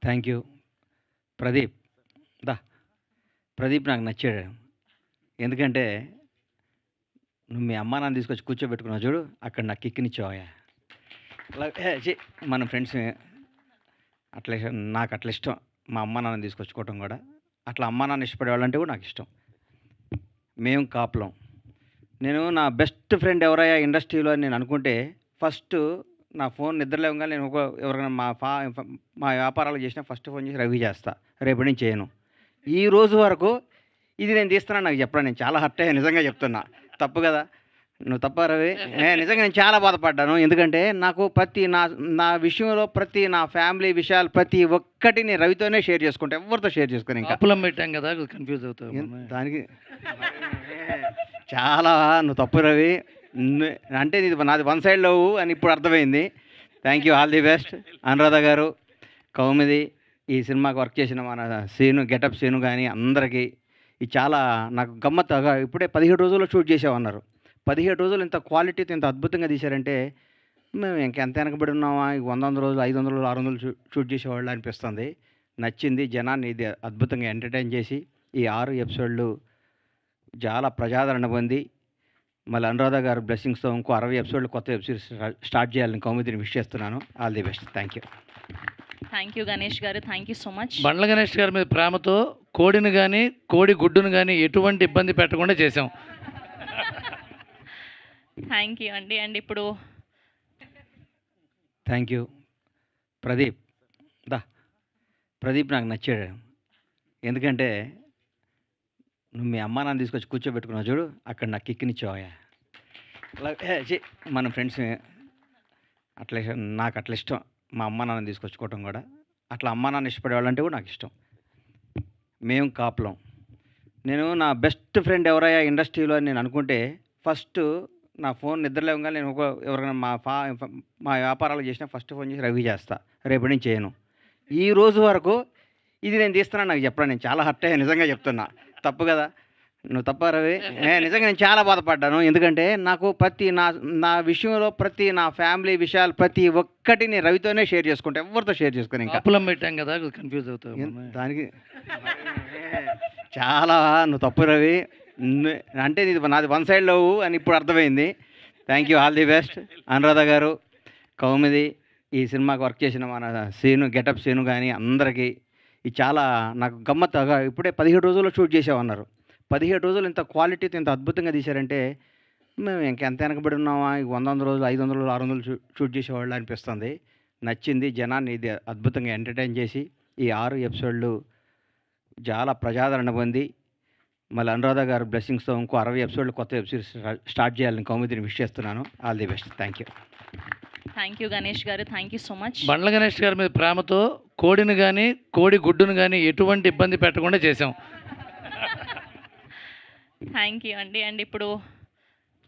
Thank you. Pradeep. దా ప్రదీప్ నాకు నచ్చాడు. ఎందుకంటే, నువ్వు మీ అమ్మా నాన్న తీసుకొచ్చి కూర్చోబెట్టుకున్నావు చూడు, అక్కడ నాకు కిక్‌నిచ్చావయ్యా. అలా మన ఫ్రెండ్స్ అట్లా నాకు అట్లా ఇష్టం. మా అమ్మా నాన్నని తీసుకొచ్చుకోవటం కూడా. అట్లా అమ్మా నాన్న ఇష్టపడేవాళ్ళంటే కూడా నాకు ఇష్టం. మేము కాపులం. నేను నా బెస్ట్ ఫ్రెండ్ ఎవరయ్యా ఇండస్ట్రీలో అని నేను అనుకుంటే, ఫస్ట్ నా ఫోన్ నిద్ర లేవగానే నేను ఎవరికైనా మా వ్యాపారాలు చేసినా ఫస్ట్ ఫోన్ చేసి రవికి చేస్తా. రేపటి నుంచి చేయను. ఈ రోజు వరకు ఇది నేను తీస్తున్నాను నాకు చెప్పరా, నేను చాలా హర్ట్ అయ్యా, నిజంగా చెప్తున్నా. తప్పు కదా? నువ్వు తప్పా రవి? నిజంగా నేను చాలా బాధపడ్డాను. ఎందుకంటే నాకు నా నా విషయంలో నా ఫ్యామిలీ విషయాలు ప్రతి ఒక్కటి నేను రవితోనే షేర్ చేసుకుంటా, ఎవరితో షేర్ చేసుకోను. ఇంకా కాపులం పెట్టాం కదా, కన్ఫ్యూజ్ అవుతావు. దానికి చాలా నువ్వు తప్పు రవి. అంటే నాది వన్ సైడ్ లవ్ అని ఇప్పుడు అర్థమైంది. Thank you, all the best. Anuradha గారు, కౌముది, ఈ సినిమాకి వర్క్ చేసిన మన సీను, గెటప్ సీను కానీ అందరికీ ఇది చాలా నాకు గమ్మత్తుగా. ఇప్పుడే 17 రోజుల్లో షూట్ చేసామన్నారు. 17 రోజులు ఇంత క్వాలిటీతో ఇంత అద్భుతంగా తీశారంటే మేము ఇంకెంత వెనకబడి ఉన్నామా? 100 రోజులు, 500 రోజులు, 600 షూట్ చేసేవాళ్ళు అనిపిస్తుంది. నచ్చింది. జనాన్ని ఇది అద్భుతంగా ఎంటర్టైన్ చేసి ఈ 6 ఎపిసోడ్లు చాలా ప్రజాదరణ పొంది, మళ్ళీ అనురాధ గారు బ్లెస్సింగ్స్తో ఇంకో 60 ఎపిసోడ్లు కొత్త వెబ్ సిరీస్ స్టార్ట్ చేయాలని కౌముదిని విష్ చేస్తున్నాను. All the best. Thank you. Thank you Ganesh గారు, thank you so much. Bandla Ganesh గారి మీద ప్రేమతో కోడిని కానీ కోడి గుడ్డును కానీ ఎటువంటి ఇబ్బంది పెట్టకుండా చేసాం. థ్యాంక్ యూ అండి. అండ్ ఇప్పుడు థ్యాంక్ యూ. ప్రదీప్. దా ప్రదీప్ నాకు నచ్చాడు. ఎందుకంటే, నువ్వు మీ అమ్మా నాన్న తీసుకొచ్చి కూర్చోబెట్టుకున్నావు చూడు, అక్కడ నాకు కిక్‌నిచ్చావయ్యా. అలా మన ఫ్రెండ్స్ అట్లా నాకు అట్లా ఇష్టం. మా అమ్మా నాన్నని తీసుకొచ్చుకోవటం కూడా. అట్లా అమ్మా నాన్న ఇష్టపడేవాళ్ళంటే కూడా నాకు ఇష్టం. మేము కాపులం. నేను నా బెస్ట్ ఫ్రెండ్ ఎవరయ్యా ఇండస్ట్రీలో అని నేను అనుకుంటే, ఫస్ట్ నా ఫోన్ నిద్ర లేవగానే నేను ఎవరికైనా మా వ్యాపారాలు చేసినా ఫస్ట్ ఫోన్ చేసి రవికి చేస్తా. రేపటి నుంచి చేయను. ఈ రోజు వరకు ఇది నేను తీస్తున్నాను నాకు చెప్పరా, నేను చాలా హర్ట్ అయ్యా, నిజంగా చెప్తున్నా. తప్పు కదా? నువ్వు తప్పా రవి? నిజంగా నేను చాలా బాధపడ్డాను. ఎందుకంటే నాకు నా విషయంలో నా ఫ్యామిలీ విషయాలు ప్రతి ఒక్కటి నేను రవితోనే షేర్ చేసుకుంటా, ఎవరితో షేర్ చేసుకోను. ఇంకా కాపులం పెట్టాం కదా, కన్ఫ్యూజ్ అవుతావు. దానికి చాలా నువ్వు తప్పు రవి. అంటే నాది వన్ సైడ్ లవ్ అని ఇప్పుడు అర్థమైంది. Thank you, all the best. Anuradha గారు, కౌముది, ఈ సినిమాకి వర్క్ చేసిన మన సీను, గెటప్ సీను కానీ అందరికీ ఇది చాలా నాకు గమ్మత్తుగా. ఇప్పుడే 17 రోజుల్లో షూట్ చేసామన్నారు. 17 రోజులు ఇంత క్వాలిటీతో ఇంత అద్భుతంగా తీశారంటే మేము ఇంకెంత వెనకబడి ఉన్నామా? 100 రోజులు, 500 రోజులు, 600 షూట్ చేసేవాళ్ళు అనిపిస్తుంది. నచ్చింది. జనాన్ని ఇది అద్భుతంగా ఎంటర్టైన్ చేసి ఈ 6 ఎపిసోడ్లు చాలా ప్రజాదరణ పొంది, మళ్ళీ అనురాధ గారు బ్లెస్సింగ్స్తో ఇంకో 60 ఎపిసోడ్లు కొత్త వెబ్ సిరీస్ స్టార్ట్ చేయాలని కౌముదిని విష్ చేస్తున్నాను. All the best. Thank you. Thank you Ganesh గారు, thank you so much. Bandla Ganesh గారి మీద ప్రేమతో కోడిని కానీ కోడి గుడ్డును కానీ ఎటువంటి ఇబ్బంది పెట్టకుండా చేసాం. థ్యాంక్ యూ అండి. అండ్ ఇప్పుడు